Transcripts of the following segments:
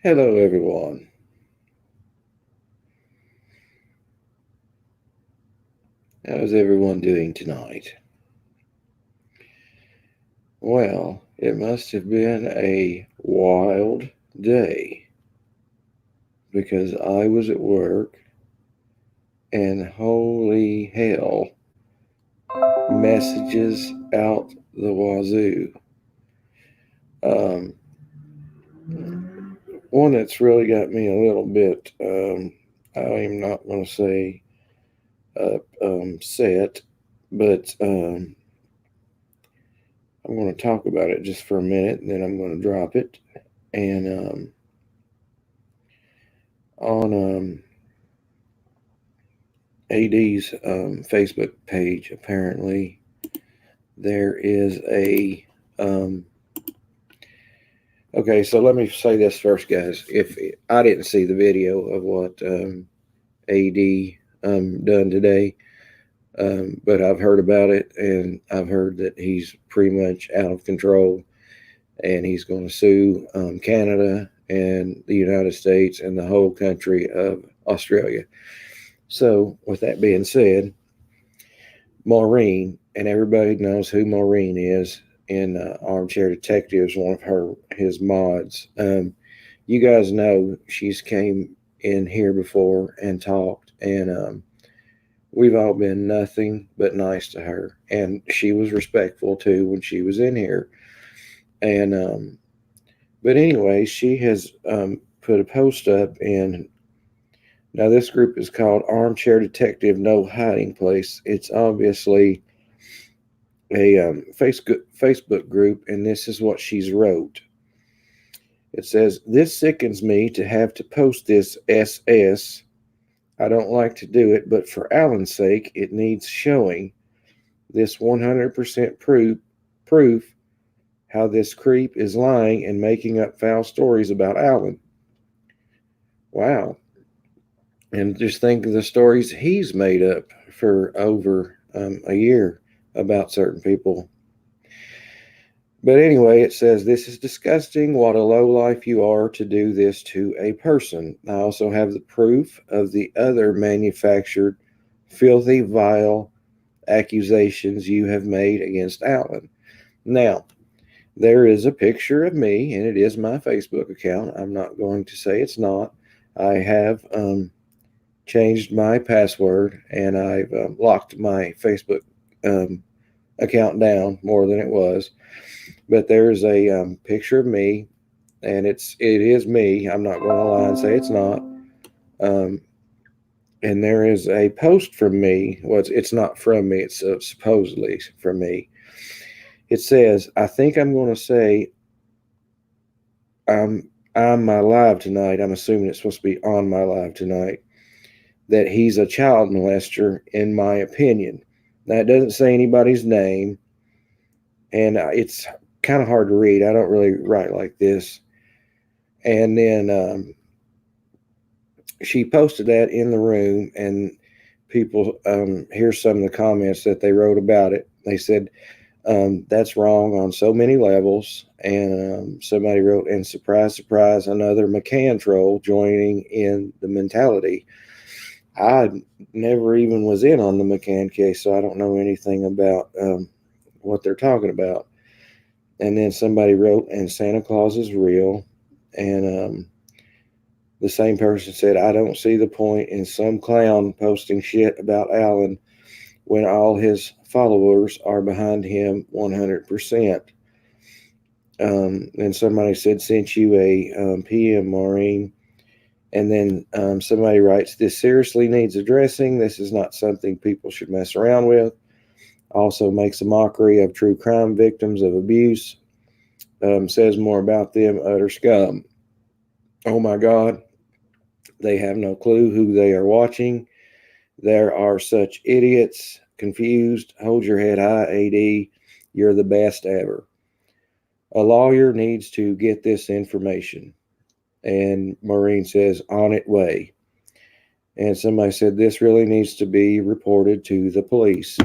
Hello, everyone. How's everyone doing tonight? Well, it must have been a wild day because I was at work and holy hell, messages out the wazoo. Um, One that's really got me a little bit, I'm not going to say upset, but I'm going to talk about it just for a minute and then I'm going to drop it. And on AD's Facebook page, apparently there is a. Um, okay, so let me say this first, guys. If I didn't see the video of what AD done today, but I've heard about it, and I've heard that he's pretty much out of control, and he's going to sue Canada and the United States and the whole country of Australia. So, with that being said, Maureen, and everybody knows who Maureen is in Armchair Detective is one of his mods. You guys know she's came in here before and talked, and we've all been nothing but nice to her, and she was respectful too when she was in here. And but anyway, she has put a post up, and now this group is called Armchair Detective No Hiding Place. It's obviously a Facebook group, and this is what she's wrote. It says, "This sickens me to have to post this SS. I don't like to do it, but for Alan's sake, it needs showing. This 100% proof how this creep is lying and making up foul stories about Alan." Wow. And just think of the stories he's made up for over a year about certain people. But anyway, it says, "This is disgusting. What a low life you are to do this to a person. I also have the proof of the other manufactured, filthy, vile accusations you have made against Alan." Now, there is a picture of me, and it is my Facebook account. I'm not going to say it's not. I have changed my password, and I've locked my Facebook um, account down more than it was. But there's a picture of me, and it is me. I'm not going to lie and say it's not. Um, and there is a post from me. Well, it's not from me. It's supposedly from me. It says, "I think I'm going to say I'm my live tonight. I'm assuming it's supposed to be on my live tonight. That he's a child molester, in my opinion." Now it doesn't say anybody's name, and it's kind of hard to read. I don't really write like this. And then she posted that in the room, and people here's some of the comments that they wrote about it. They said, "That's wrong on so many levels." And somebody wrote, "And surprise, surprise, another McCann troll joining in the mentality." I never even was in on the McCann case, so I don't know anything about what they're talking about. And then somebody wrote, "And Santa Claus is real." And the same person said, "I don't see the point in some clown posting shit about Alan when all his followers are behind him 100%. And somebody said, "Sent you a PM, Maureen." And then somebody writes, "This seriously needs addressing. This is not something people should mess around with." Also makes a mockery of true crime victims of abuse. Says more about them, utter scum. Oh my God. They have no clue who they are watching. There are such idiots. Confused. Hold your head high, AD. You're the best ever. A lawyer needs to get this information." And Maureen says, "On it way." And somebody said, "This really needs to be reported to the police."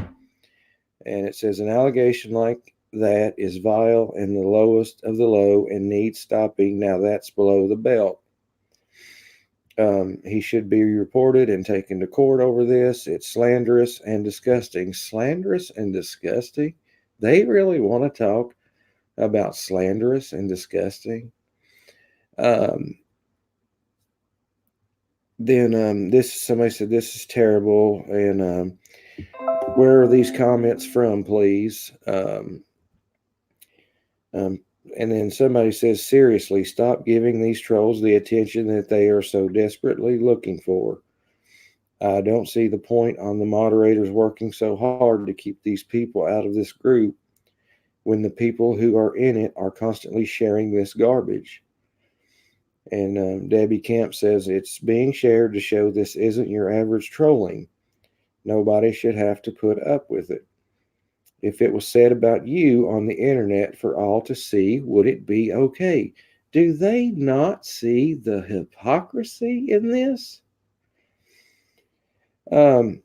And it says, "An allegation like that is vile and the lowest of the low and needs stopping. Now that's below the belt." He should be reported and taken to court over this. It's slanderous and disgusting. Slanderous and disgusting? They really want to talk about slanderous and disgusting? Um, then this somebody said this is terrible, and where are these comments from, please? Um, and then somebody says, seriously, stop giving these trolls the attention that they are so desperately looking for. I don't see the point on the moderators working so hard to keep these people out of this group when the people who are in it are constantly sharing this garbage. And Debbie Camp says it's being shared to show this isn't your average trolling. Nobody should have to put up with it. If it was said about you on the internet for all to see, would it be okay? Do they not see the hypocrisy in this? And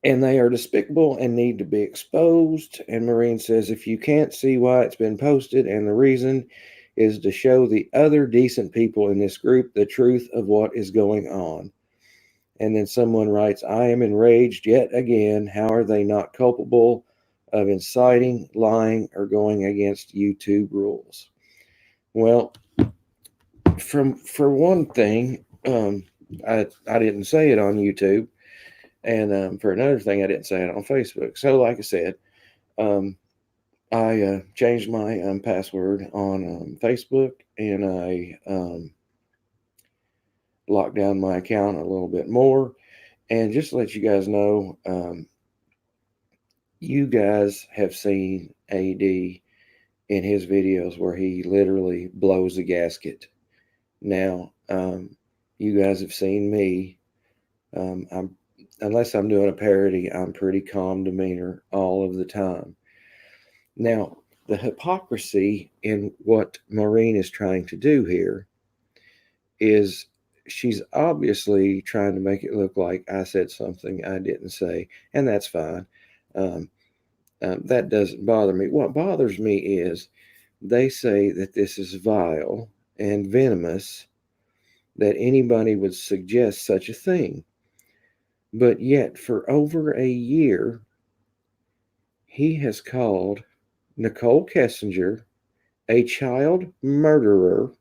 they are despicable and need to be exposed. And Maureen says, if you can't see why it's been posted, and the reason is to show the other decent people in this group the truth of what is going on. And then someone writes, I am enraged yet again. How are they not culpable of inciting, lying, or going against YouTube rules? Well, for one thing, I didn't say it on YouTube. And for another thing, I didn't say it on Facebook. So, like I said, I changed my password on Facebook, and I locked down my account a little bit more. And just to let you guys know, you guys have seen AD in his videos where he literally blows a gasket. Now, you guys have seen me. Unless I'm doing a parody, I'm pretty calm demeanor all of the time. Now, the hypocrisy in what Maureen is trying to do here is she's obviously trying to make it look like I said something I didn't say, and that's fine. That doesn't bother me. What bothers me is they say that this is vile and venomous, that anybody would suggest such a thing. But yet, for over a year, he has called Nicole Kessinger a child murderer,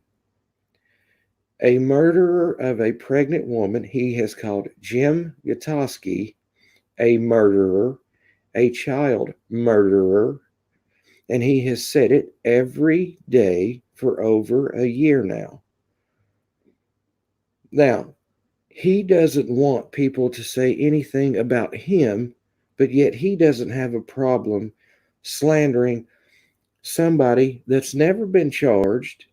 a murderer of a pregnant woman. He has called Jim Gutowski a murderer, a child murderer, and he has said it every day for over a year now. Now, he doesn't want people to say anything about him, but yet he doesn't have a problem slandering somebody that's never been charged.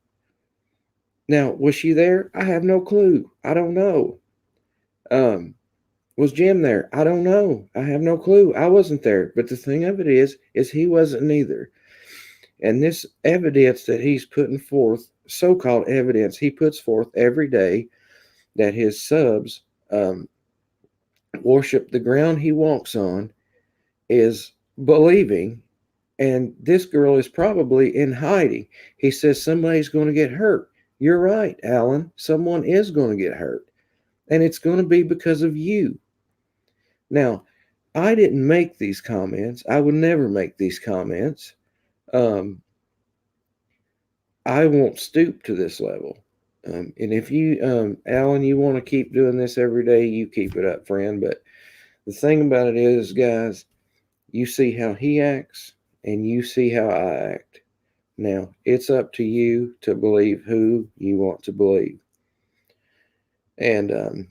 Now, was she there? I have no clue. I don't know. Was Jim there? I don't know. I have no clue. I wasn't there. But the thing of it is he wasn't either. And this evidence that he's putting forth, so-called evidence he puts forth every day, that his subs worship the ground he walks on, is believing. And this girl is probably in hiding. He says somebody's going to get hurt. You're right, Alan. Someone is going to get hurt. And it's going to be because of you. Now, I didn't make these comments. I would never make these comments. I won't stoop to this level. And if you, Alan, you want to keep doing this every day, you keep it up, friend. But the thing about it is, guys, you see how he acts and you see how I act. Now, it's up to you to believe who you want to believe. And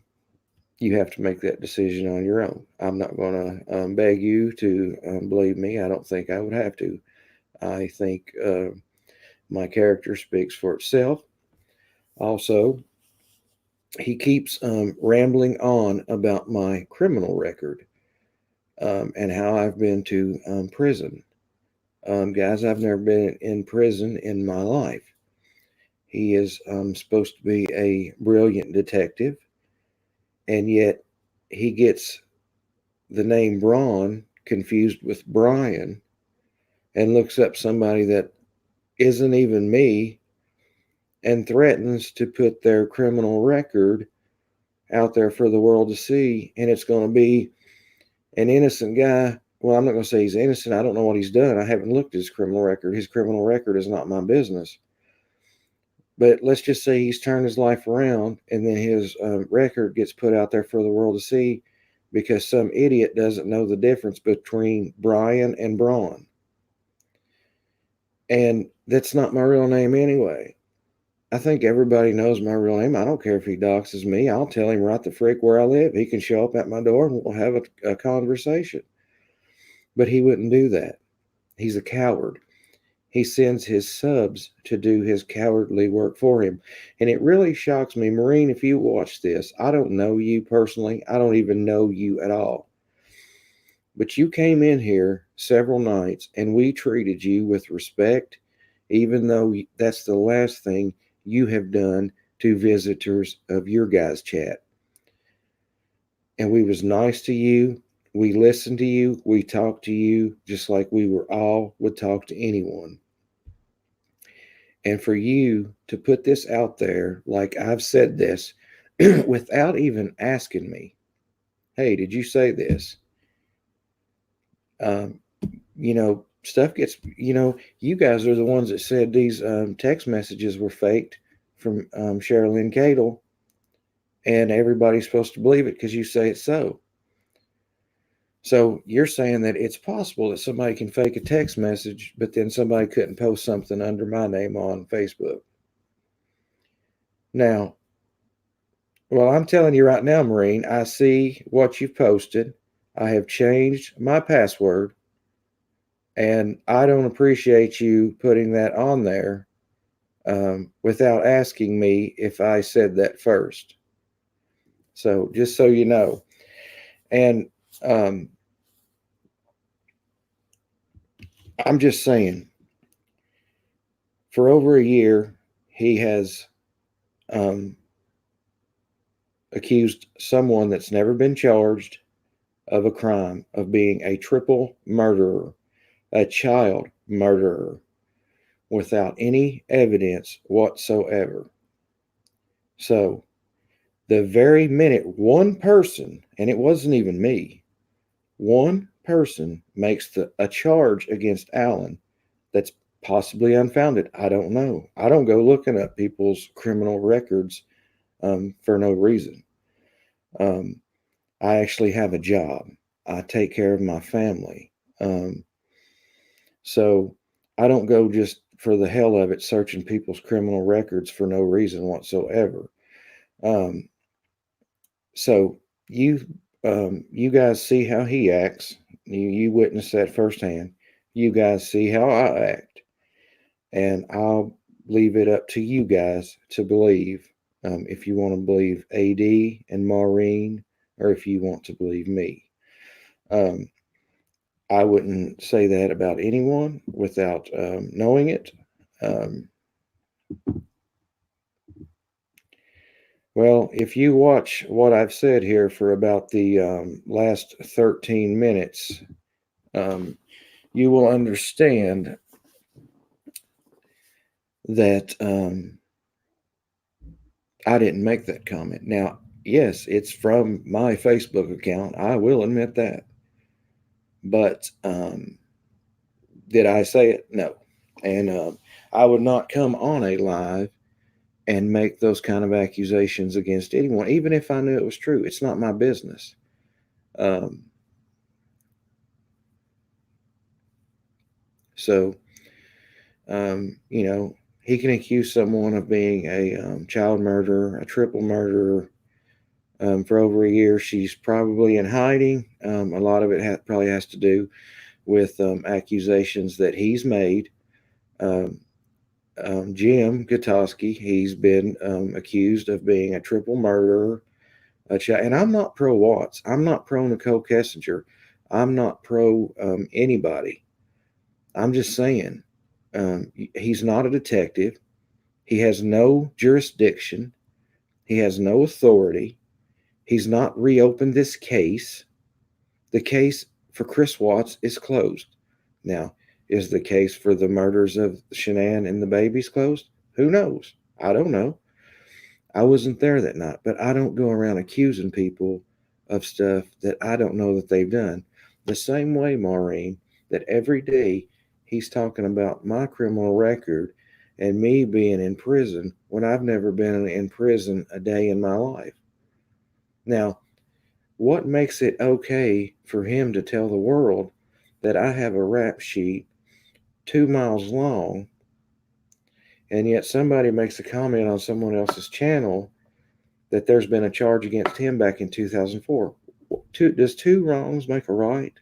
you have to make that decision on your own. I'm not going to beg you to believe me. I don't think I would have to. I think my character speaks for itself. Also, he keeps rambling on about my criminal record and how I've been to prison. Guys, I've never been in prison in my life. He is supposed to be a brilliant detective, and yet he gets the name Braun confused with Brian and looks up somebody that isn't even me and threatens to put their criminal record out there for the world to see, and it's going to be an innocent guy. Well, I'm not going to say he's innocent. I don't know what he's done. I haven't looked at his criminal record. His criminal record is not my business. But let's just say he's turned his life around, and then his record gets put out there for the world to see because some idiot doesn't know the difference between Brian and Braun. And that's not my real name anyway. I think everybody knows my real name. I don't care if he doxes me. I'll tell him right the frick where I live. He can show up at my door and we'll have a conversation. But he wouldn't do that. He's a coward. He sends his subs to do his cowardly work for him. And it really shocks me, Maureen, if you watch this. I don't know you personally. I don't even know you at all. But you came in here several nights and we treated you with respect, even though that's the last thing you have done to visitors of your guys' chat. And we was nice to you. We listened to you. We talked to you just like we were all would talk to anyone. And for you to put this out there, like I've said this, without even asking me, hey, did you say this? Stuff gets, you guys are the ones that said these text messages were faked from Sherilyn Cadle, and everybody's supposed to believe it because you say it's so. So you're saying that it's possible that somebody can fake a text message, but then somebody couldn't post something under my name on Facebook. Now, well, I'm telling you right now, Maureen, I see what you've posted. I have changed my password, and I don't appreciate you putting that on there without asking me if I said that first. So just so you know. And I'm just saying, for over a year, he has accused someone that's never been charged of a crime of being a triple murderer, a child murderer, without any evidence whatsoever. So, the very minute one person, and it wasn't even me, one person makes a charge against Alan that's possibly unfounded. I don't know. I don't go looking up people's criminal records for no reason. I actually have a job. I take care of my family. So I don't go just for the hell of it searching people's criminal records for no reason whatsoever. So you guys see how he acts. You witness that firsthand. You guys see how I act, and I'll leave it up to you guys to believe if you want to believe AD and Maureen, or if you want to believe me. I wouldn't say that about anyone without knowing it. Well, if you watch what I've said here for about the last 13 minutes, you will understand that I didn't make that comment. Now, yes, it's from my Facebook account. I will admit that. But did I say it? No. And I would not come on a live and make those kind of accusations against anyone, even if I knew it was true. It's not my business. So, he can accuse someone of being a child murderer, a triple murderer. For over a year, she's probably in hiding. A lot of it probably has to do with accusations that he's made. Jim Gutowski, he's been accused of being a triple murderer. And I'm not pro Watts. I'm not pro Nicole Kessinger. I'm not pro anybody. I'm just saying, he's not a detective. He has no jurisdiction. He has no authority. He's not reopened this case. The case for Chris Watts is closed. Now, is the case for the murders of Shanann and the babies closed? Who knows? I don't know. I wasn't there that night, but I don't go around accusing people of stuff that I don't know that they've done. The same way, Maureen, that every day he's talking about my criminal record and me being in prison when I've never been in prison a day in my life. Now, what makes it okay for him to tell the world that I have a rap sheet 2 miles long, and yet somebody makes a comment on someone else's channel that there's been a charge against him back in 2004? Does two wrongs make a right?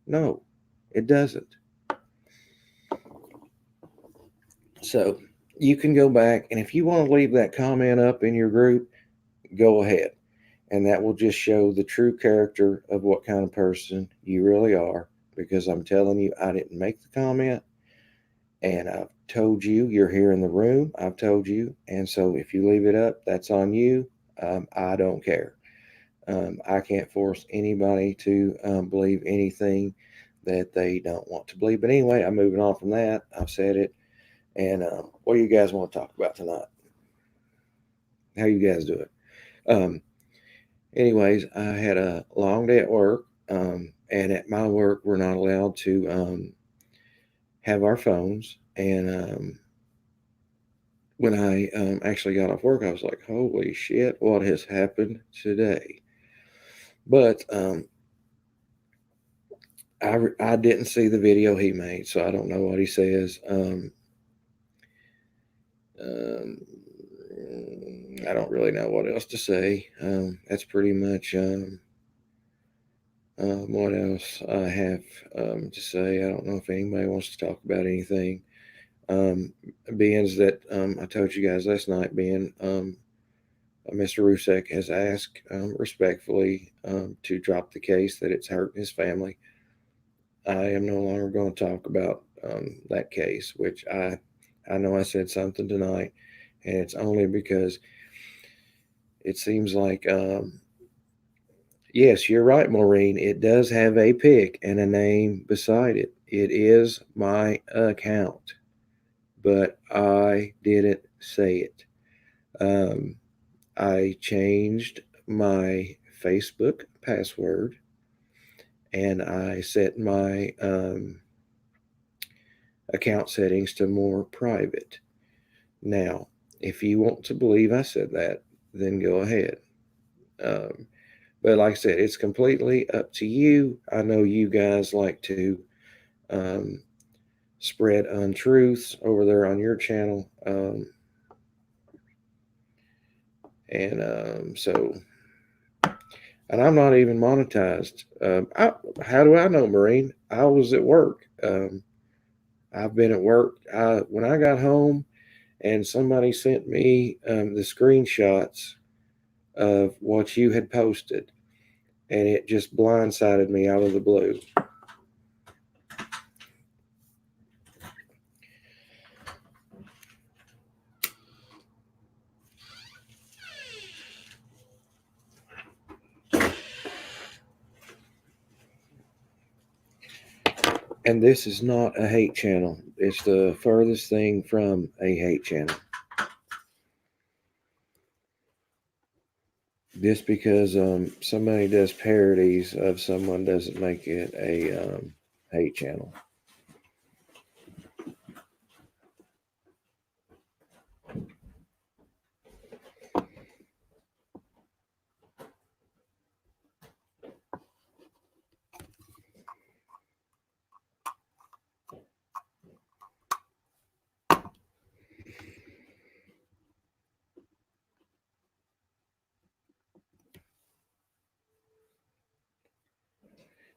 No, it doesn't. So you can go back, and if you want to leave that comment up in your group, go ahead. And that will just show the true character of what kind of person you really are. Because I'm telling you, I didn't make the comment, and I've told you, you're here in the room. I've told you. And so if you leave it up, that's on you. I don't care. I can't force anybody to believe anything that they don't want to believe. But anyway, I'm moving on from that. I've said it. And what do you guys want to talk about tonight? How you guys doing? Anyways, I had a long day at work. And at my work, we're not allowed to have our phones. And when I actually got off work, I was like, holy shit, what has happened today? But I didn't see the video he made, so I don't know what he says. I don't really know what else to say. That's pretty much what else I have to say. I don't know if anybody wants to talk about anything. Being that I told you guys last night, being Mr. Rusek has asked respectfully to drop the case, that it's hurting his family. I am no longer going to talk about that case, which I know I said something tonight, and it's only because it seems like, yes, you're right, Maureen. It does have a pic and a name beside it. It is my account, but I didn't say it. I changed my Facebook password, and I set my account settings to more private. Now, if you want to believe I said that, then go ahead. But like I said, it's completely up to you. I know you guys like to um, spread untruths over there on your channel. So, and I'm not even monetized. How do I know, Maureen? I was at work. I've been at work. When I got home, and somebody sent me the screenshots of what you had posted, and it just blindsided me out of the blue. And this is not a hate channel. It's the furthest thing from a hate channel. Just because somebody does parodies of someone doesn't make it a hate channel.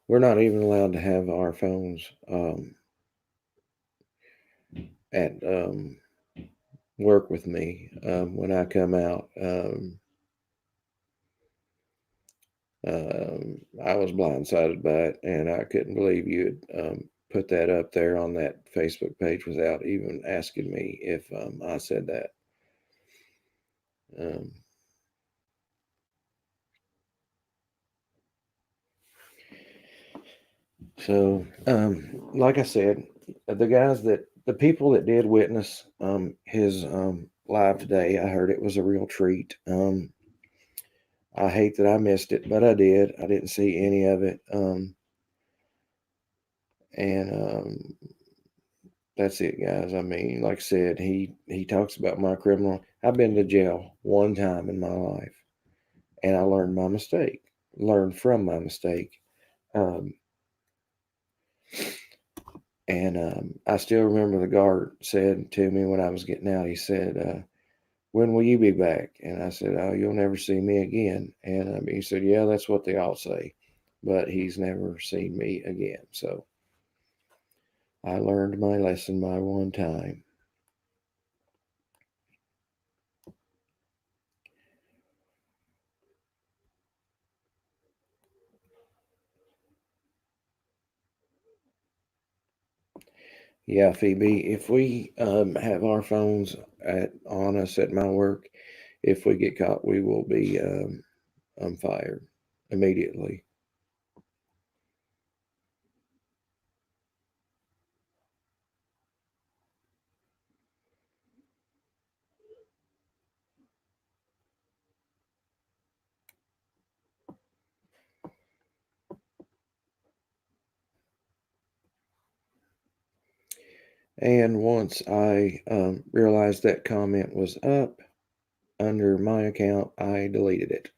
We're not even allowed to have our phones at work with me when I come out. I was blindsided by it, and I couldn't believe you had put that up there on that Facebook page without even asking me if I said that. Um, so, like I said, the people that did witness his live today. I heard it was a real treat. I hate that I missed it, but I did. I didn't see any of it. And that's it, guys. I mean, like I said, he talks about my criminal. I've been to jail one time in my life, and I learned my mistake. Learned from my mistake. Um, and I still remember the guard said to me when I was getting out. He said, "When will you be back?" And I said, "Oh, you'll never see me again." And he said, "Yeah, that's what they all say," but he's never seen me again. So I learned my lesson my one time. Yeah, Phoebe, if we have our phones on us at my work, if we get caught, we will be fired immediately. And once I realized that comment was up under my account, I deleted it.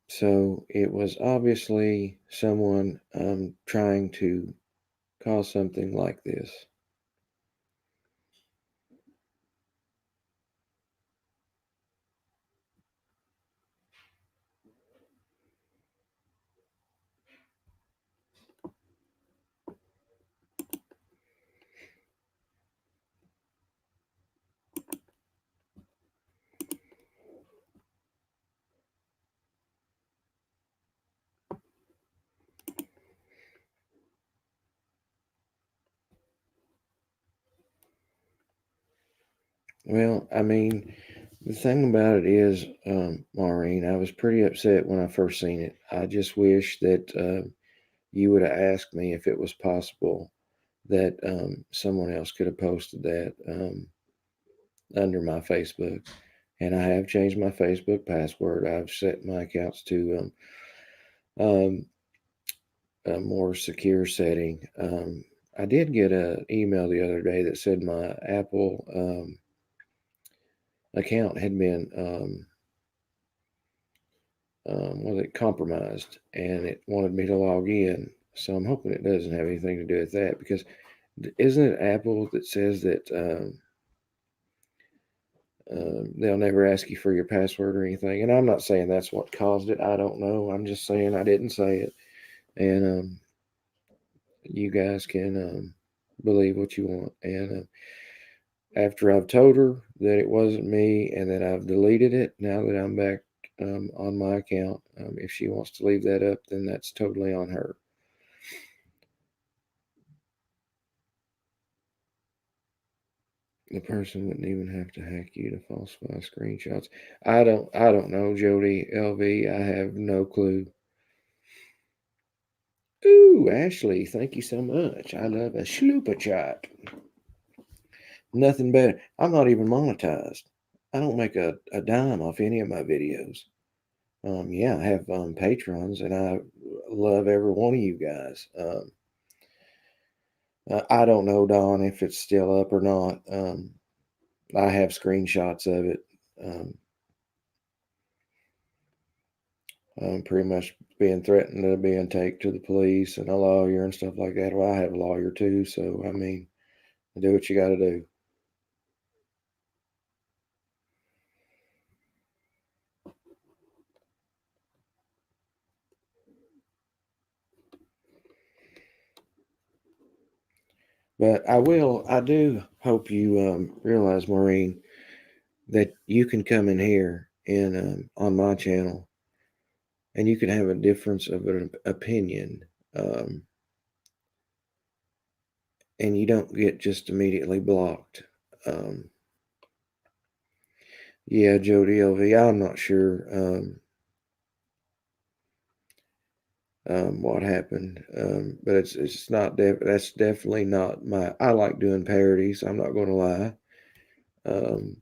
So it was obviously someone trying to cause something like this. Well, I mean, the thing about it is, Maureen, I was pretty upset when I first seen it. I just wish that you would have asked me if it was possible that someone else could have posted that under my Facebook. And I have changed my Facebook password. I've set my accounts to um, a more secure setting. I did get an email the other day that said my Apple account had been was it compromised, and it wanted me to log in. So I'm hoping it doesn't have anything to do with that, because isn't it Apple that says that they'll never ask you for your password or anything? And I'm not saying that's what caused it. I don't know. I'm just saying I didn't say it, and you guys can believe what you want. And after I've told her that it wasn't me and that I've deleted it, now that I'm back on my account, if she wants to leave that up, then that's totally on her. The person wouldn't even have to hack you to falsify screenshots. I don't know, Jody LV. I have no clue. Ooh, Ashley, thank you so much. I love a schloopa chat. Nothing better. I'm not even monetized. I don't make a dime off any of my videos. Yeah, I have patrons, and I love every one of you guys. I don't know, Don, if it's still up or not. I have screenshots of it. Um, I'm pretty much being threatened to being taken to the police and a lawyer and stuff like that. Well, I have a lawyer too, so I mean, do what you got to do. But I do hope you realize, Maureen, that you can come in here and on my channel, and you can have a difference of an opinion, um, and you don't get just immediately blocked. Um, yeah, Jody LV, I'm not sure. what happened. But it's not that's definitely not my. I like doing parodies. I'm not going to lie. Um,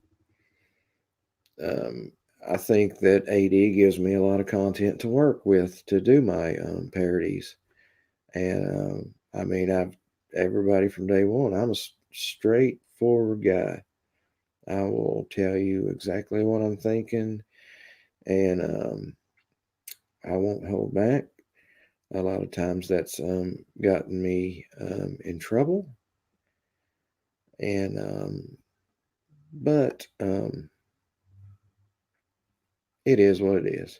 um, I think that AD gives me a lot of content to work with to do my parodies, and I mean I've everybody from day one. I'm a straightforward guy. I will tell you exactly what I'm thinking, and I won't hold back. A lot of times that's gotten me in trouble, and but it is what it is.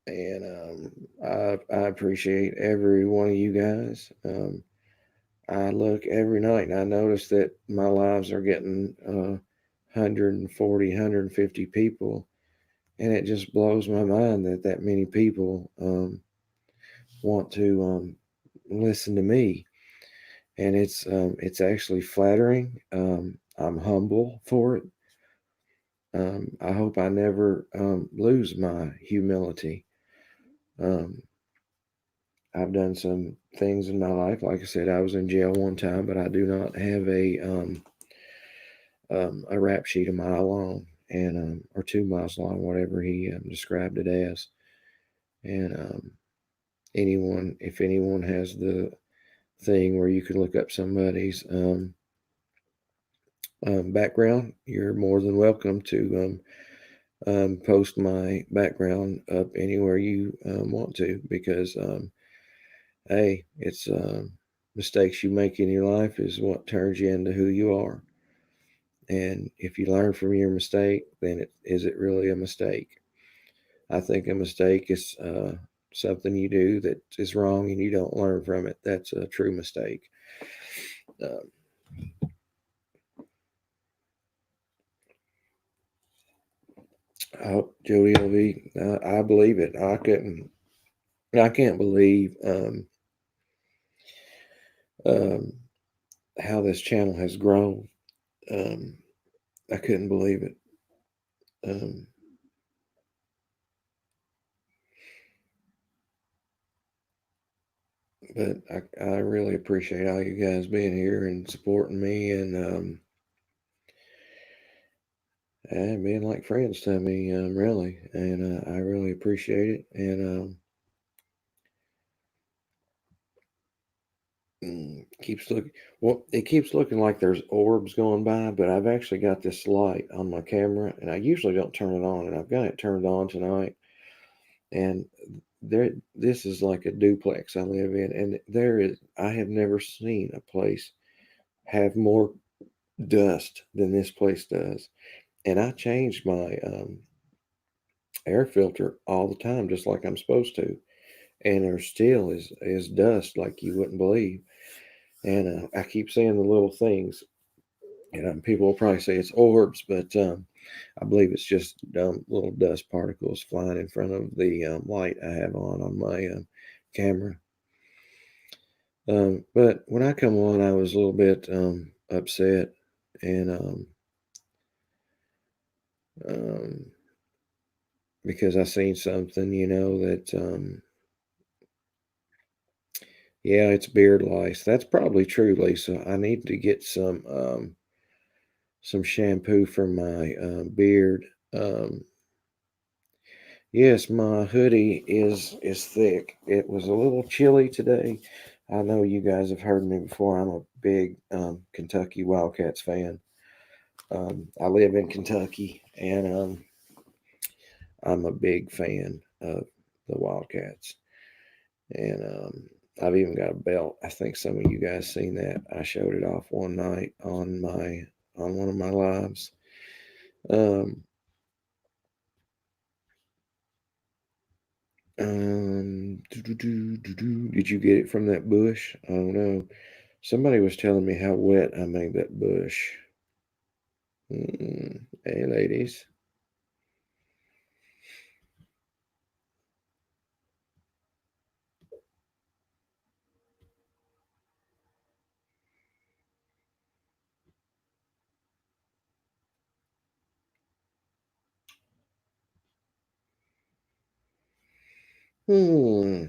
And I appreciate every one of you guys. I look every night and I notice that my lives are getting 140, 150 people, and it just blows my mind that that many people want to listen to me. And it's actually flattering. I'm humble for it. I hope I never lose my humility. Um, I've done some things in my life. Like I said, I was in jail one time, but I do not have a rap sheet a mile long and or 2 miles long, whatever he described it as. And anyone, if anyone has the thing where you can look up somebody's background, you're more than welcome to post my background up anywhere you want to, because hey, it's mistakes you make in your life is what turns you into who you are. And if you learn from your mistake, then is it really a mistake? I think a mistake is something you do that is wrong and you don't learn from it. That's a true mistake. Uh, oh, Jody LV, I believe it. I can't believe um, how this channel has grown. Um, I couldn't believe it. Um, but I really appreciate all you guys being here and supporting me and being like friends to me, really. And I really appreciate it. And keeps looking well. It keeps looking like there's orbs going by, but I've actually got this light on my camera, and I usually don't turn it on, and I've got it turned on tonight. And there, this is like a duplex I live in, and there is I have never seen a place have more dust than this place does. And I changed my air filter all the time, just like I'm supposed to, and there still is dust like you wouldn't believe. And I keep seeing the little things. And people will probably say it's orbs, but I believe it's just little dust particles flying in front of the light I have on my camera. But when I come on, I was a little bit upset, and um, because I seen something, that yeah, it's beard lice. That's probably true, Lisa. I need to get some shampoo for my beard. Um, yes, my hoodie is thick. It was a little chilly today. I know you guys have heard me before. I'm a big Kentucky Wildcats fan. I live in Kentucky, and I'm a big fan of the Wildcats. And I've even got a belt. I think some of you guys seen that. I showed it off one night on one of my lives. Um, did you get it from that bush? Oh no. Somebody was telling me how wet I made that bush. Hey, ladies. Hmm.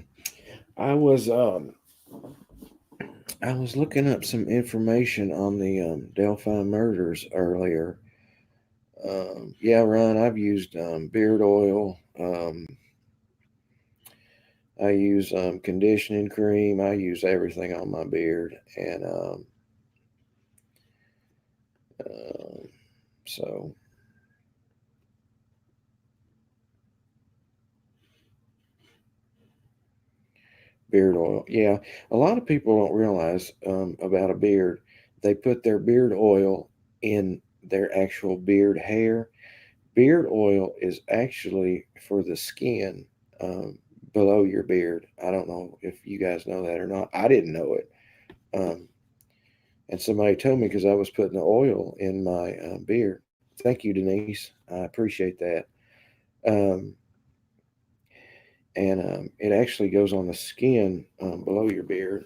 I was um I was looking up some information on the Delphi murders earlier. Yeah, Ron, I've used beard oil. I use conditioning cream. I use everything on my beard, and um, so beard oil. Yeah, a lot of people don't realize about a beard. They put their beard oil in their actual beard hair. Beard oil is actually for the skin um, below your beard. I don't know if you guys know that or not. I didn't know it. And somebody told me because I was putting the oil in my beard. Thank you, Denise. I appreciate that. Um, and it actually goes on the skin below your beard.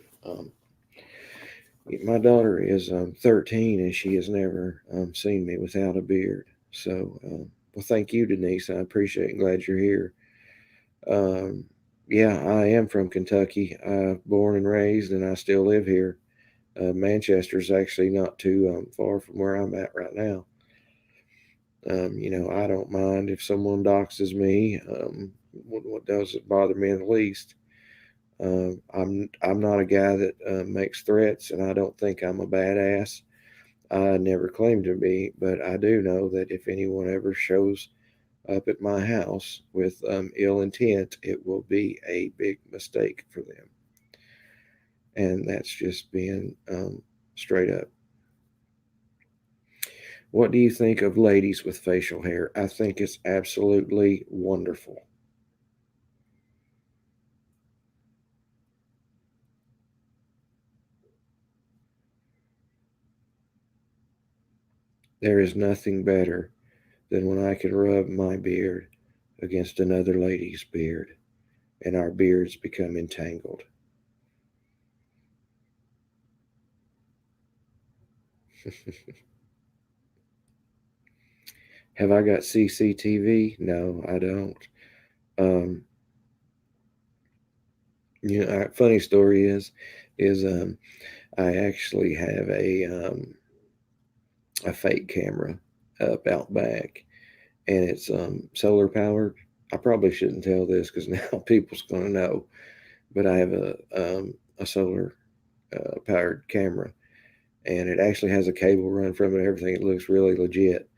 My daughter is 13 and she has never seen me without a beard. So, well, thank you, Denise. I appreciate it. Glad you're here. Um, yeah, I am from Kentucky. Born and raised, and I still live here. Manchester's actually not too far from where I'm at right now. I don't mind if someone doxes me. What doesn't bother me in the least. I'm not a guy that makes threats, and I don't think I'm a badass. I never claimed to be, but I do know that if anyone ever shows up at my house with ill intent, it will be a big mistake for them. And that's just being straight up. What do you think of ladies with facial hair? I think it's absolutely wonderful. There is nothing better than when I can rub my beard against another lady's beard and our beards become entangled. Have I got CCTV? No, I don't. Um, funny story is I actually have a fake camera up out back, and it's solar powered. I probably shouldn't tell this because now people's gonna know, but I have a solar powered camera, and it actually has a cable run from it. And everything, it looks really legit,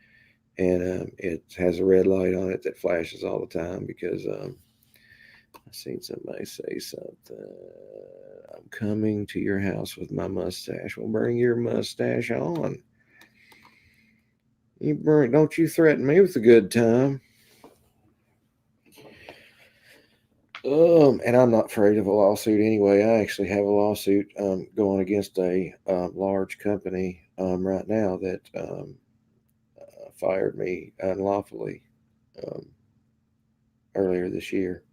and it has a red light on it that flashes all the time because I seen somebody say something. I'm coming to your house with my mustache. Well, bring your mustache on. Don't you threaten me with a good time. And I'm not afraid of a lawsuit anyway. I actually have a lawsuit going against a large company right now that fired me unlawfully um, earlier this year.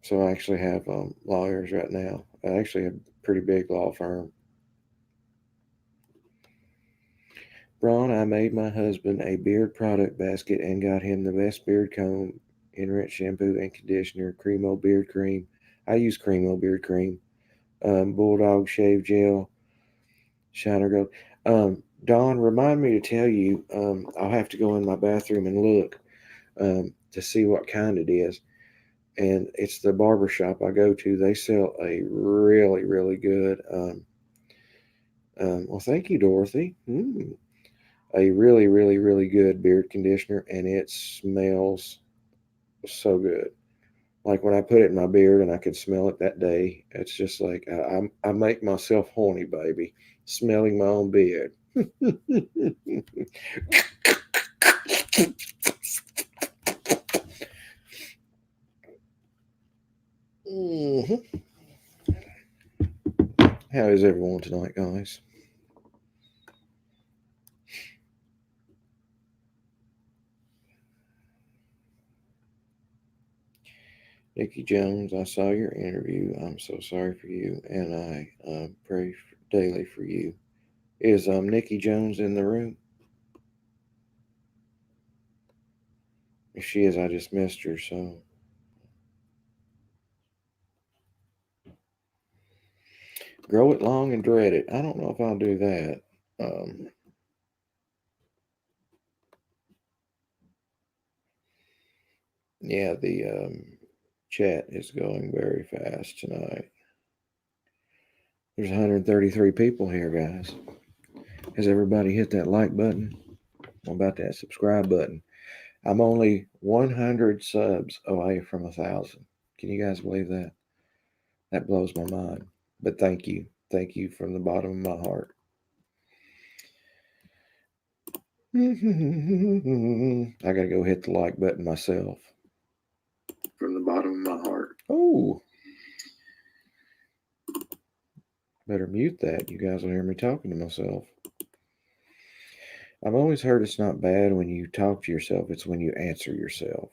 So I actually have lawyers right now. I actually have a pretty big law firm. Braun, I made my husband a beard product basket and got him the best beard comb, enriched shampoo and conditioner, Cremo beard cream. I use Cremo beard cream, Bulldog shave gel, Shiner Gold. Dawn, remind me to tell you, I'll have to go in my bathroom and look to see what kind it is. And it's the barber shop I go to. They sell a really, really good. Well, thank you, Dorothy. A really, really, really good beard conditioner, and it smells so good. Like when I put it in my beard and I could smell it that day, it's just like I make myself horny, baby, smelling my own beard. Mhm. How is everyone tonight, guys? Nikki Jones, I saw your interview. I'm so sorry for you, and I pray daily for you. Is Nikki Jones in the room? If she is, I just missed her. So. Grow it long and dread it. I don't know if I'll do that. Yeah, the chat is going very fast tonight. There's 133 people here, guys. Has everybody hit that like button? What about that subscribe button? I'm only 100 subs away from 1,000. Can you guys believe that? That blows my mind. But thank you. Thank you from the bottom of my heart. I got to go hit the like button myself. From the bottom of my heart. Oh. Better mute that. You guys will hear me talking to myself. I've always heard it's not bad when you talk to yourself, it's when you answer yourself.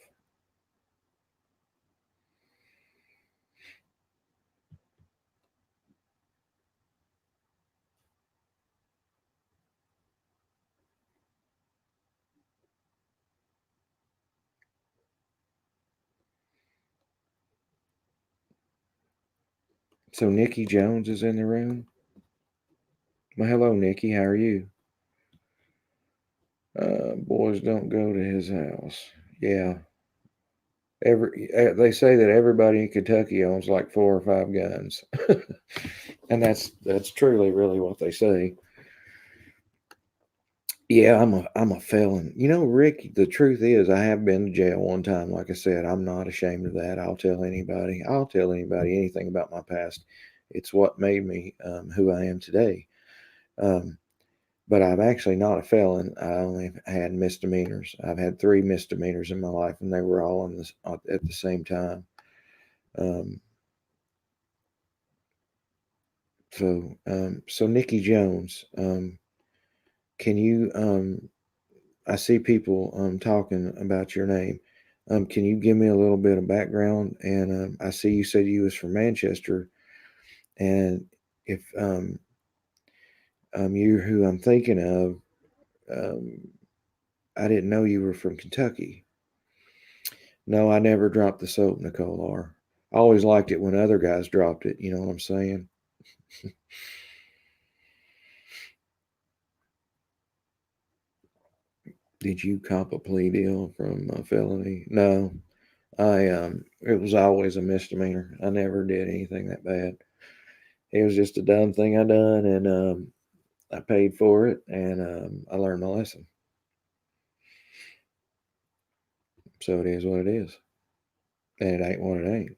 So Nikki Jones is in the room. Well, hello, Nikki. How are you? Boys don't go to his house. Yeah. They say that everybody in Kentucky owns like 4 or 5 guns, and that's truly really what they say. Yeah, I'm a felon. You know, Rick, the truth is I have been to jail one time. Like I said, I'm not ashamed of that. I'll tell anybody anything about my past. It's what made me who I am today. Um, but I'm actually not a felon. I only had misdemeanors. I've had 3 misdemeanors in my life, and they were all at the same time. Um, so Nikki Jones, can you I see people talking about your name. Can you give me a little bit of background? And I see you said you was from Manchester, and if you're who I'm thinking of, I didn't know you were from Kentucky. No, I never dropped the soap, Nicole R. I always liked it when other guys dropped it. You know what I'm saying? Did you cop a plea deal from a felony? No, it was always a misdemeanor. I never did anything that bad. It was just a dumb thing I done, and I paid for it, and I learned my lesson. So it is what it is, and it ain't what it ain't.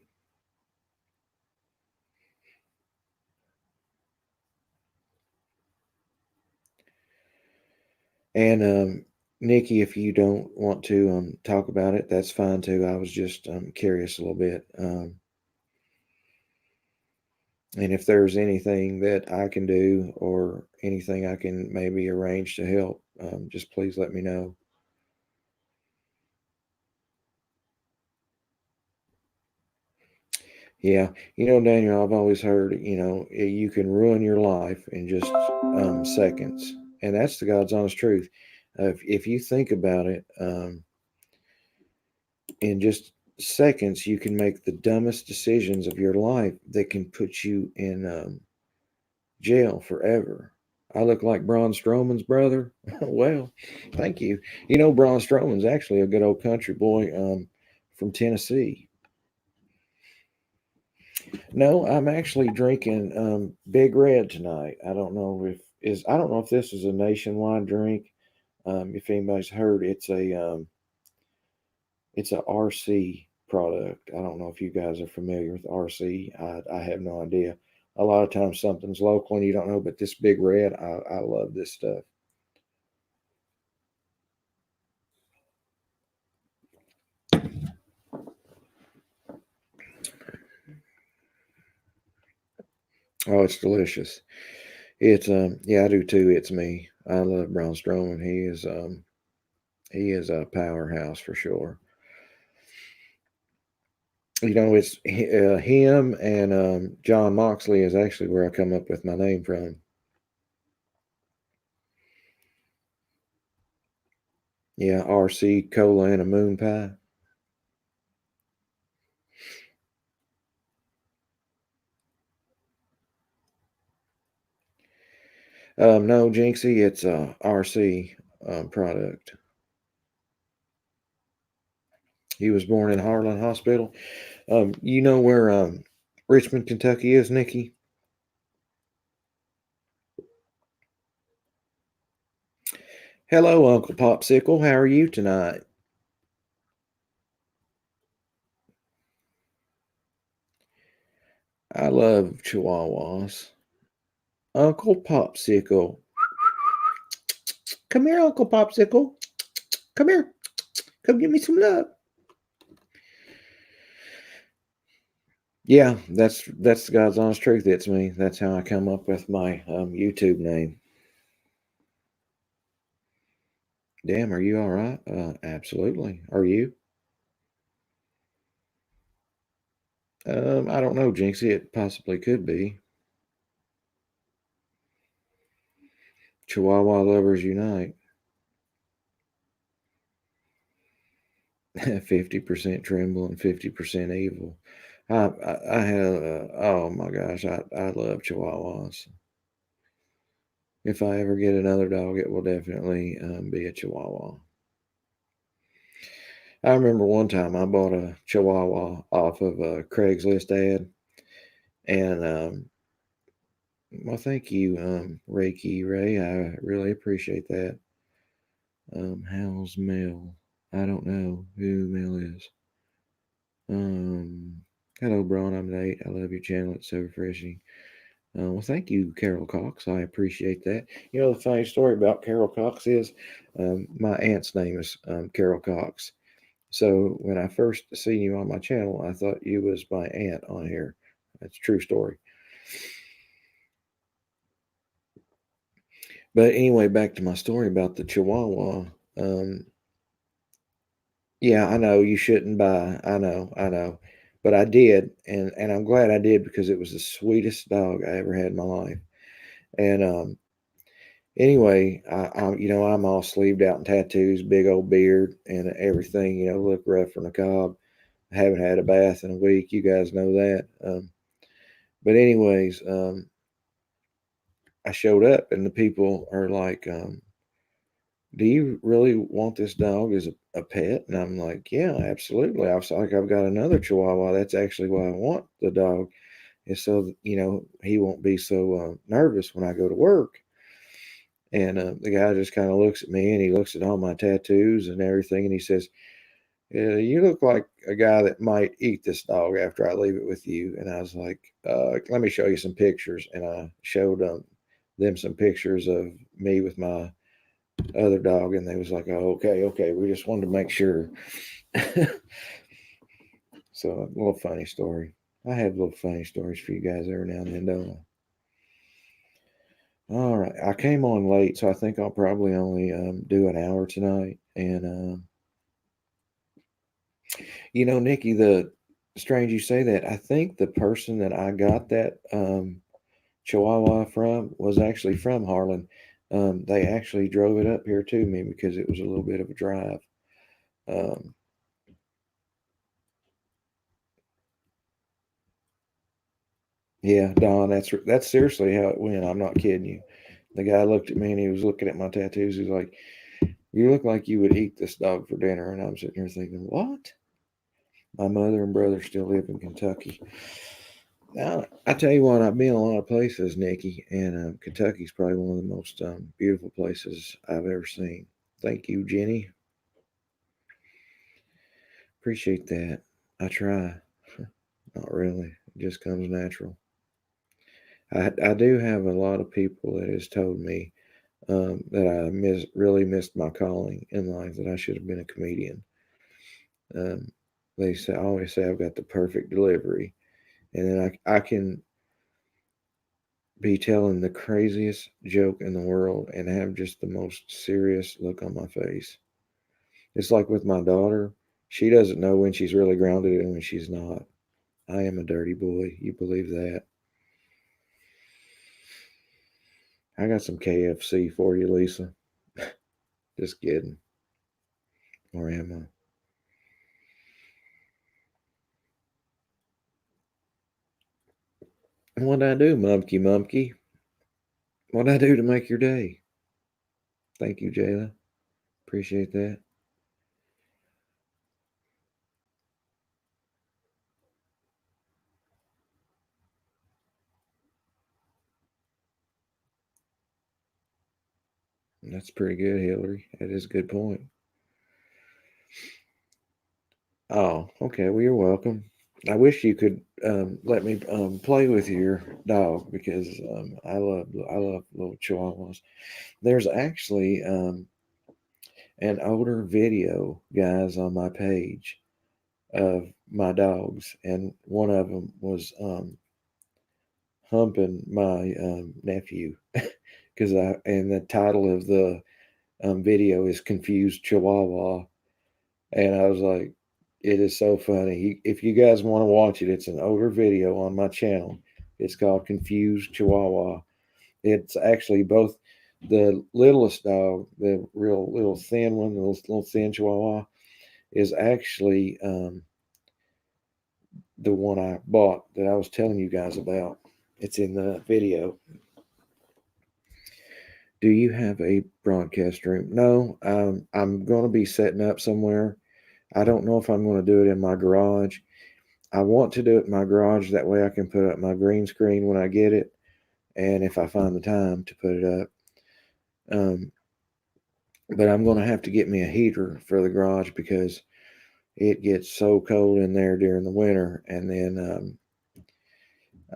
And Nikki, if you don't want to talk about it, that's fine too. I was just curious a little bit. And if there's anything that I can do or anything I can maybe arrange to help, just please let me know. Yeah, Daniel, I've always heard, you can ruin your life in just seconds, and that's the God's honest truth. If you think about it, in just seconds, you can make the dumbest decisions of your life that can put you in jail forever. I look like Braun Strowman's brother. Well, thank you. Braun Strowman's actually a good old country boy from Tennessee. No, I'm actually drinking Big Red tonight. I don't know if this is a nationwide drink. If anybody's heard, it's a RC product. I don't know if you guys are familiar with RC. I have no idea. A lot of times something's local and you don't know, but this Big Red, I love this stuff. Oh, it's delicious. It's yeah, I do too. It's me. I love Braun Strowman. He is a powerhouse for sure. It's him and John Moxley is actually where I come up with my name from. Yeah, RC Cola and a moon pie. No, Jinxie, it's a RC product. He was born in Harlan Hospital. You know where Richmond, Kentucky is, Nikki? Hello, Uncle Popsicle. How are you tonight? I love Chihuahuas. Uncle Popsicle. Come here, Uncle Popsicle. Come here. Come give me some love. Yeah, that's the God's honest truth. It's me. That's how I come up with my YouTube name. Damn, are you all right? Absolutely. Are you? I don't know, Jinxie. It possibly could be. Chihuahua lovers unite. 50% tremble and 50% evil. I have. Oh my gosh, I love Chihuahuas. If I ever get another dog, it will definitely be a Chihuahua. I remember one time I bought a Chihuahua off of a Craigslist ad, and well, thank you, Reiki Ray. I really appreciate that. How's Mel? I don't know who Mel is. Hello, Braun. I'm Nate. I love your channel. It's so refreshing. Well, thank you, Carol Cox. I appreciate that. You know, the funny story about Carol Cox is my aunt's name is Carol Cox. So when I first seen you on my channel, I thought you was my aunt on here. That's a true story. But anyway, back to my story about the Chihuahua. Um, yeah, I know you shouldn't buy. I know, but I did, and I'm glad I did because it was the sweetest dog I ever had in my life. And anyway, I'm all sleeved out in tattoos, big old beard, and everything. You know, look rough from the cob. I haven't had a bath in a week. You guys know that. But anyways, I showed up, and the people are like, "Do you really want this dog as a pet?" And I'm like, "Yeah, absolutely." I was like, "I've got another Chihuahua. That's actually why I want the dog, is so that, he won't be so nervous when I go to work." And the guy just kind of looks at me, and he looks at all my tattoos and everything, and he says, "Yeah, you look like a guy that might eat this dog after I leave it with you." And I was like, "Let me show you some pictures." And I showed them some pictures of me with my other dog, and they was like, "Oh, okay, okay." We just wanted to make sure. So a little funny story. I have little funny stories for you guys every now and then, don't I? All right, I came on late, so I think I'll probably only do an hour tonight. And Nikki, the strange you say that. I think the person that I got that Chihuahua from was actually from Harlan. They actually drove it up here to me because it was a little bit of a drive. Um, yeah, Don, that's seriously how it went. I'm not kidding you. The guy looked at me and he was looking at my tattoos. He's like, "You look like you would eat this dog for dinner." And I'm sitting here thinking, "What?" My mother and brother still live in Kentucky. Now, I tell you what, I've been a lot of places, Nikki, and Kentucky's probably one of the most beautiful places I've ever seen. Thank you, Jenny. Appreciate that. I try. Not really. It just comes natural. I do have a lot of people that has told me that I really missed my calling in life, that I should have been a comedian. Um, they say, always say I've got the perfect delivery, and then I can be telling the craziest joke in the world and have just the most serious look on my face. It's like with my daughter, she doesn't know when she's really grounded and when she's not. I am a dirty boy. You believe that? I got some KFC for you, Lisa. Just kidding. Or am I? What'd I do, Mumky Mumky? What'd I do to make your day? Thank you, Jayla. Appreciate that. That's pretty good, Hillary. That is a good point. Oh, okay. Well, you're welcome. I wish you could let me play with your dog because I love little chihuahuas. There's actually an older video, guys, on my page of my dogs, and one of them was humping my nephew because I and the title of the video is "Confused Chihuahua," and I was like, it is so funny. If you guys want to watch it, it's an older video on my channel. It's called "Confused Chihuahua." It's actually both the littlest dog, the real little thin one, the little thin Chihuahua, is actually the one I bought that I was telling you guys about. It's in the video. Do you have a broadcast room? No, I'm going to be setting up somewhere. I don't know if I'm going to do it in my garage. I want to do it in my garage. That way I can put up my green screen when I get it. And if I find the time to put it up. Um, but I'm going to have to get me a heater for the garage because it gets so cold in there during the winter. And then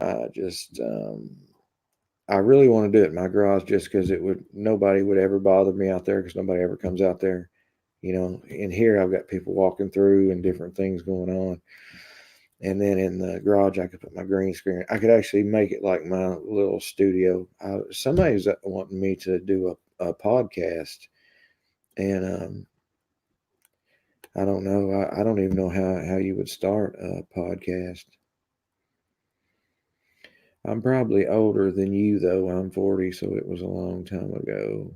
I just I really want to do it in my garage just because it would nobody would ever bother me out there because nobody ever comes out there. You know, in here I've got people walking through and different things going on. And then in the garage I could put my green screen. I could actually make it like my little studio. Somebody's wanting me to do a podcast, and I don't know. I don't even know how you would start a podcast. I'm probably older than you, though. I'm 40, so it was a long time ago.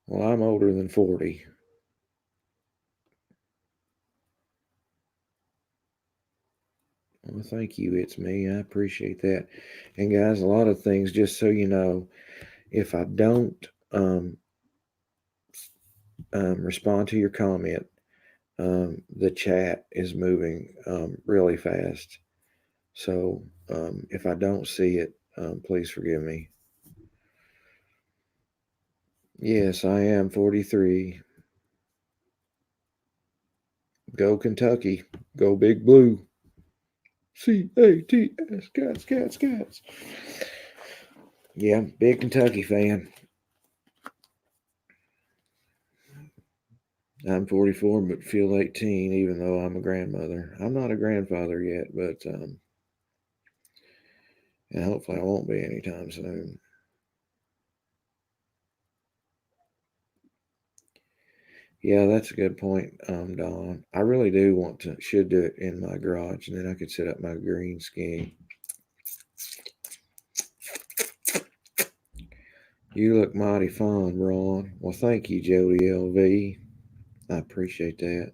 Well, I'm older than 40. Well, thank you. It's me. I appreciate that. And guys, a lot of things, just so you know, if I don't um, respond to your comment, the chat is moving really fast. So if I don't see it, please forgive me. Yes, I am 43. Go Kentucky. Go Big Blue. CATS. Cats, cats, cats. Yeah, big Kentucky fan. I'm 44, but feel 18, even though I'm a grandmother. I'm not a grandfather yet, but and hopefully I won't be anytime soon. Yeah, that's a good point, Don. I really do want to should do it in my garage, and then I could set up my green screen. You look mighty fun, Ron. Well, thank you, Jody LV. I appreciate that.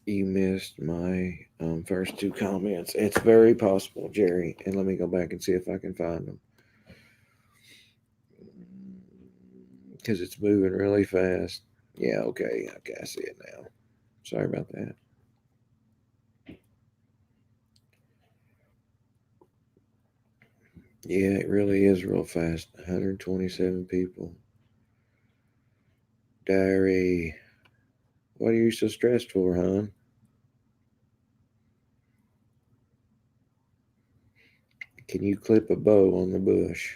You missed my first two comments. It's very possible, Jerry. And let me go back and see if I can find them because it's moving really fast. Yeah, okay, I see it now. Sorry about that. Yeah, it really is real fast. 127 people. Diary. What are you so stressed for, hon? Can you clip a bow on the bush?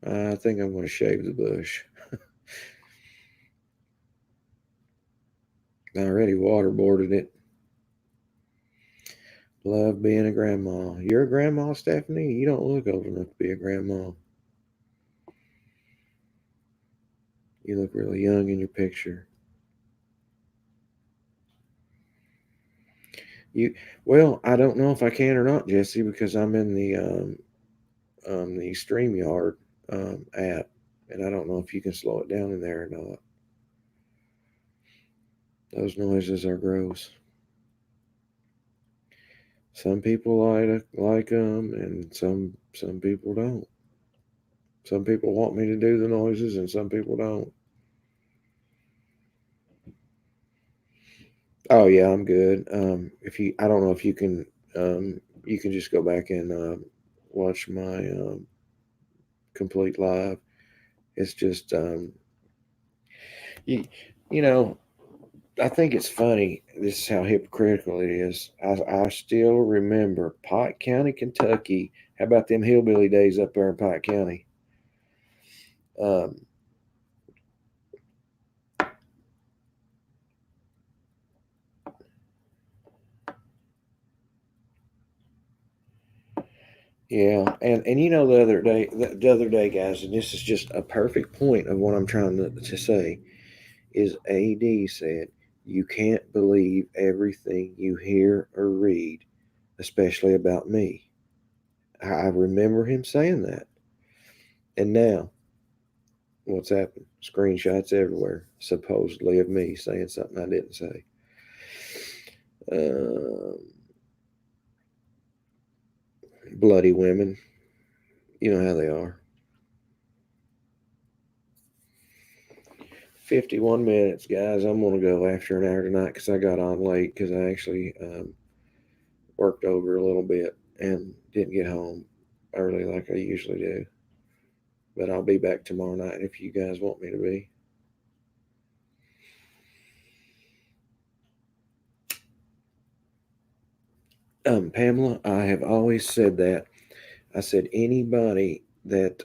I think I'm going to shave the bush. I already waterboarded it. Love being a grandma. You're a grandma, Stephanie? You don't look old enough to be a grandma. You look really young in your picture. You well, I don't know if I can or not, Jesse, because I'm in the StreamYard app, and I don't know if you can slow it down in there or not. Those noises are gross. Some people like them, and some people don't. Some people want me to do the noises, and some people don't. Oh yeah, I'm good. I don't know if you can just go back and watch my complete live. It's just you, you know, I think it's funny. This is how hypocritical it is. I still remember Pike County, Kentucky. How about them hillbilly days up there in Pike County? Um, yeah, and the other day, guys, and this is just a perfect point of what I'm trying to say. Is AD said, you can't believe everything you hear or read, especially about me. I remember him saying that. And now, what's happened? Screenshots everywhere, supposedly of me saying something I didn't say. Um, Bloody women. You know how they are. 51 minutes, guys. I'm going to go after an hour tonight because I got on late because I actually worked over a little bit and didn't get home early like I usually do. But I'll be back tomorrow night if you guys want me to be. Pamela, I have always said that. I said anybody that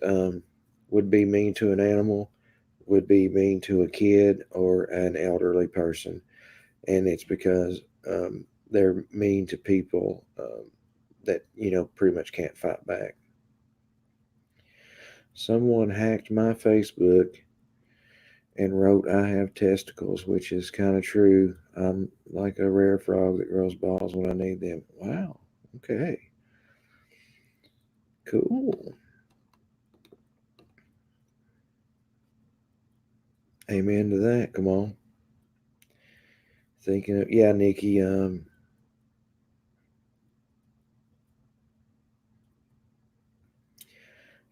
would be mean to an animal would be mean to a kid or an elderly person. And it's because they're mean to people that, pretty much can't fight back. Someone hacked my Facebook and wrote, I have testicles, which is kind of true. I'm like a rare frog that grows balls when I need them. Wow. Okay. Cool. Amen to that. Come on. Thinking of, yeah, Nikki.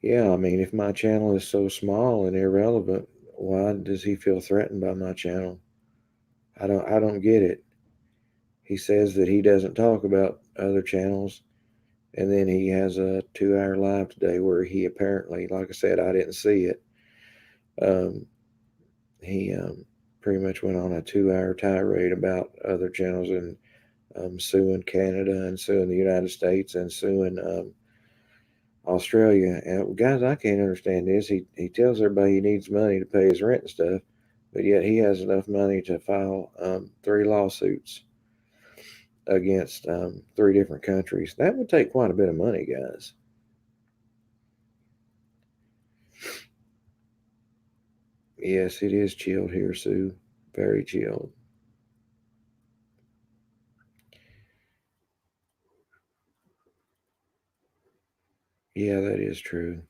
Yeah, I mean, if my channel is so small and irrelevant, why does he feel threatened by my channel? I don't get it. He says that he doesn't talk about other channels, and then he has a 2 hour live today where he apparently, like I said, I didn't see it. Um, he pretty much went on a 2 hour tirade about other channels and suing Canada and suing the United States and suing Australia. And guys, I can't understand this. He tells everybody he needs money to pay his rent and stuff, but yet he has enough money to file 3 lawsuits against 3 different countries. That would take quite a bit of money, guys. Yes, it is chilled here, Sue. Very chilled. Yeah, that is true.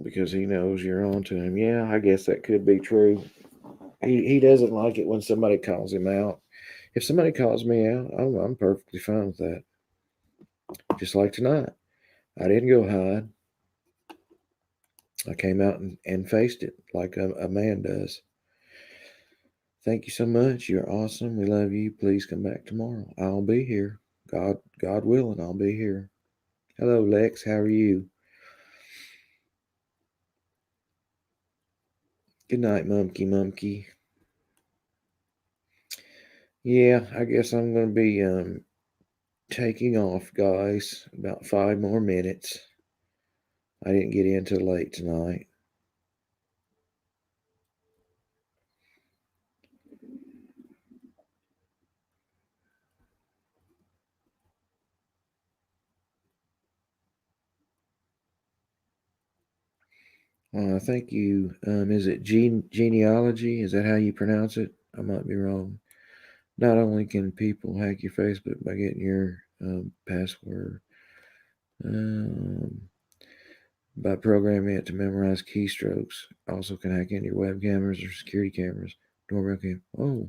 Because he knows you're on to him. Yeah, I guess that could be true. He doesn't like it when somebody calls him out. If somebody calls me out, I'm perfectly fine with that. Just like tonight. I didn't go hide. I came out and faced it like a man does. Thank you so much. You're awesome. We love you. Please come back tomorrow. I'll be here. God willing, I'll be here. Hello, Lex. How are you? Good night, Mumky Mumky. Yeah, I guess I'm going to be taking off, guys. About 5 more minutes. I didn't get in till late tonight. Thank you. Is it genealogy? Is that how you pronounce it? I might be wrong. Not only can people hack your Facebook by getting your password, um, by programming it to memorize keystrokes. Also can hack into your web cameras or security cameras, doorbell cam. Oh,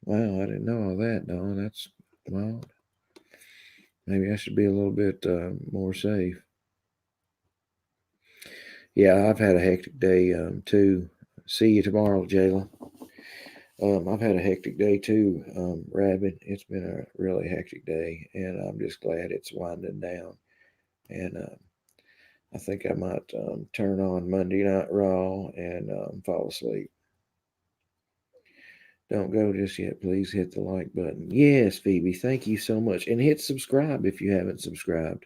wow, I didn't know all that, Don. That's wild. Maybe I should be a little bit more safe. Yeah, I've had a hectic day too. See you tomorrow, Jayla. I've had a hectic day too, Rabbit. It's been a really hectic day, and I'm just glad it's winding down. And I think I might turn on Monday Night Raw and fall asleep. Don't go just yet. Please hit the like button. Yes, Phoebe, thank you so much. And hit subscribe if you haven't subscribed.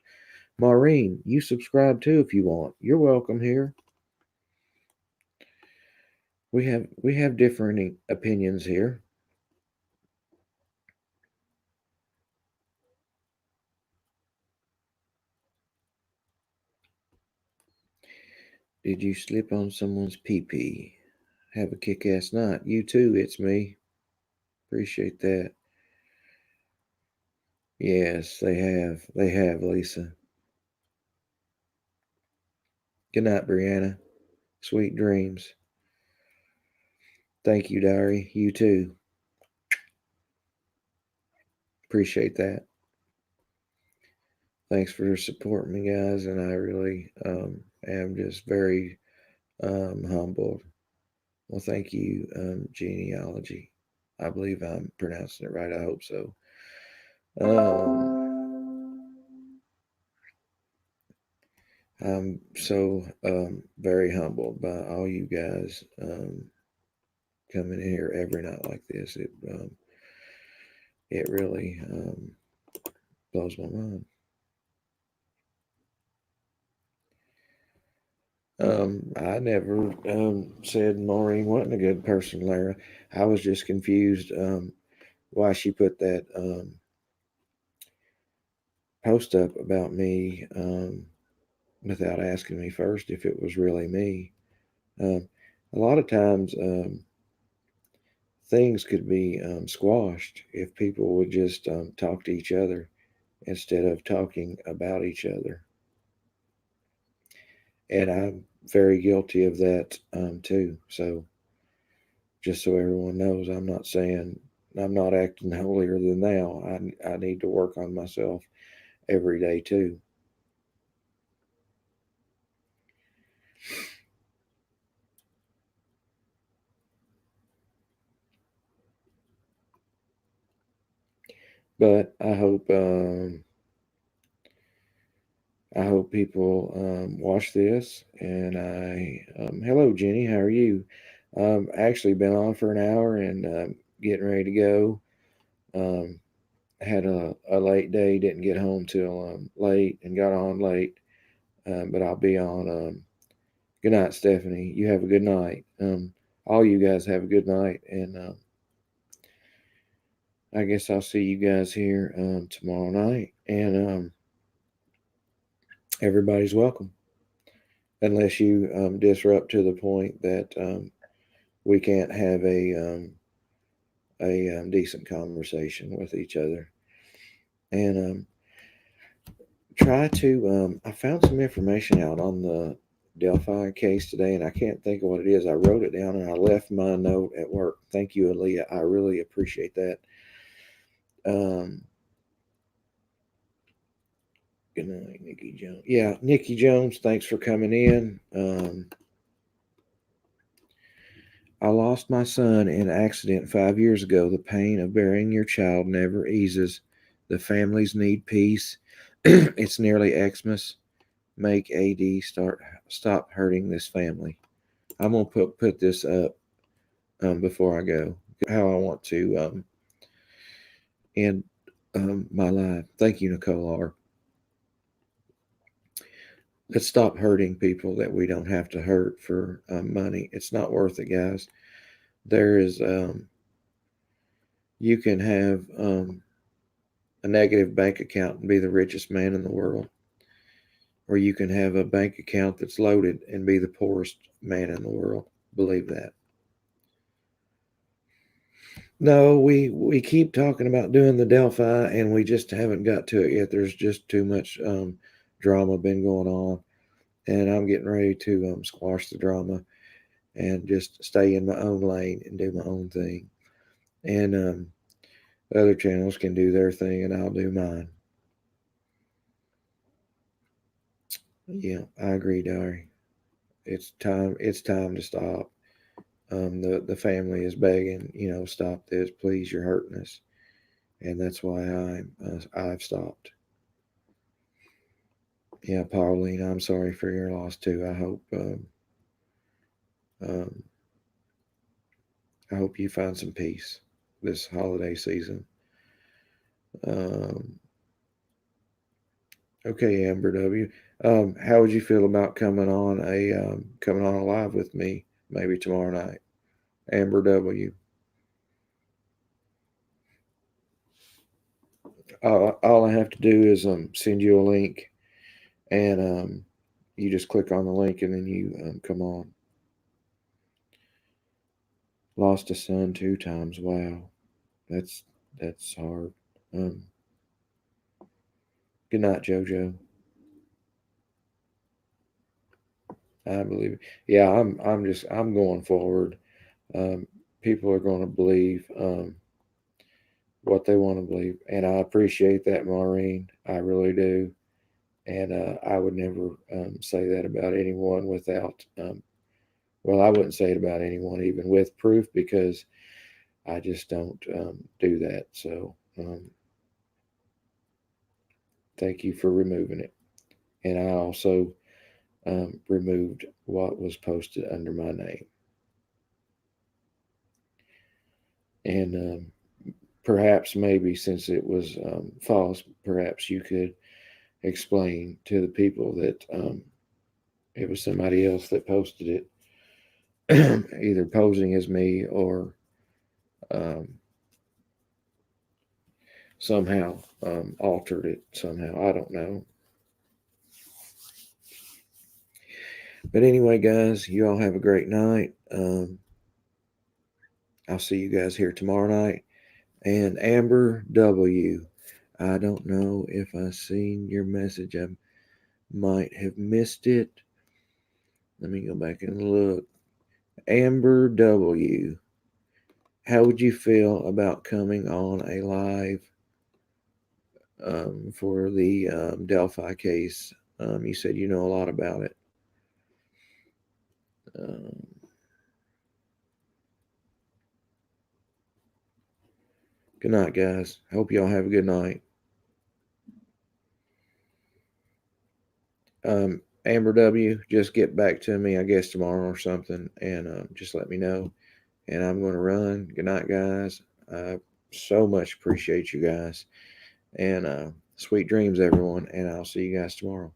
Maureen, you subscribe too if you want. You're welcome here. We have differing opinions here. Did you slip on someone's pee pee? Have a kick ass night. You too, it's me. Appreciate that. Yes, they have. They have, Lisa. Good night, Brianna. Sweet dreams. Thank you, Diary. You too. Appreciate that. Thanks for supporting me, guys. And I really am just very humbled. Well, thank you, Genealogy. I believe I'm pronouncing it right. I hope so. I'm so very humbled by all you guys coming in here every night like this. It really blows my mind. I never said Maureen wasn't a good person, Lara. I was just confused why she put that post up about me without asking me first if it was really me. Um, a lot of times, things could be squashed if people would just talk to each other instead of talking about each other. And I'm very guilty of that too. So, just so everyone knows, I'm not saying I'm not acting holier than thou. I need to work on myself every day too. But I hope people watch this. And hello, Jenny, how are you? Actually been on for an hour and getting ready to go. Um, had a late day, didn't get home till late and got on late. But I'll be on. Good night, Stephanie. You have a good night. All you guys have a good night. And I guess I'll see you guys here tomorrow night. And everybody's welcome. Unless you disrupt to the point that we can't have a decent conversation with each other. And try to. I found some information out on the Delphi case today, and I can't think of what it is. I wrote it down and I left my note at work. Thank you, Aaliyah. I really appreciate that. Um, Good night, Nikki Jones. Yeah, Nikki Jones, thanks for coming in. I lost my son in an accident 5 years ago. The pain of burying your child never eases. The families need peace. It's nearly Xmas. Make AD stop hurting this family. I'm gonna put this up before I go. How I want to end my life. Thank you, Nicole R. Let's stop hurting people that we don't have to hurt for money. It's not worth it, guys. There is you can have a negative bank account and be the richest man in the world, or you can have a bank account that's loaded and be the poorest man in the world. Believe that. No, we keep talking about doing the Delphi, and we just haven't got to it yet. There's just too much drama been going on, and I'm getting ready to squash the drama and just stay in my own lane and do my own thing. And other channels can do their thing, and I'll do mine. Yeah, I agree, Dari. It's time. It's time to stop. The family is begging, stop this, please. You're hurting us, and that's why I've stopped. Yeah, Pauline, I'm sorry for your loss too. Um, I hope you find some peace this holiday season. Um, okay, Amber W. How would you feel about coming on a live with me maybe tomorrow night? Amber W. All I have to do is send you a link, and you just click on the link and then you come on. Lost a son 2 times. Wow, that's hard. Um, Good night, JoJo. I believe it. Yeah, I'm going forward. Um, People are going to believe what they want to believe, and I appreciate that, Maureen. I really do, and I would never say that about anyone without. Well, I wouldn't say it about anyone even with proof because I just don't do that. So thank you for removing it, and I also removed what was posted under my name, and perhaps maybe since it was false, perhaps you could explain to the people that it was somebody else that posted it, either posing as me or um, somehow altered it somehow. I don't know. But anyway, guys, you all have a great night. I'll see you guys here tomorrow night. And Amber W., I don't know if I seen your message. I might have missed it. Let me go back and look. Amber W., how would you feel about coming on a live for the Delphi case? You said you know a lot about it. Um, Good night, guys. Hope y'all have a good night. Amber W., just get back to me, I guess, tomorrow or something, and just let me know. And I'm going to run. Good night, guys. I so much appreciate you guys. And sweet dreams, everyone. And I'll see you guys tomorrow.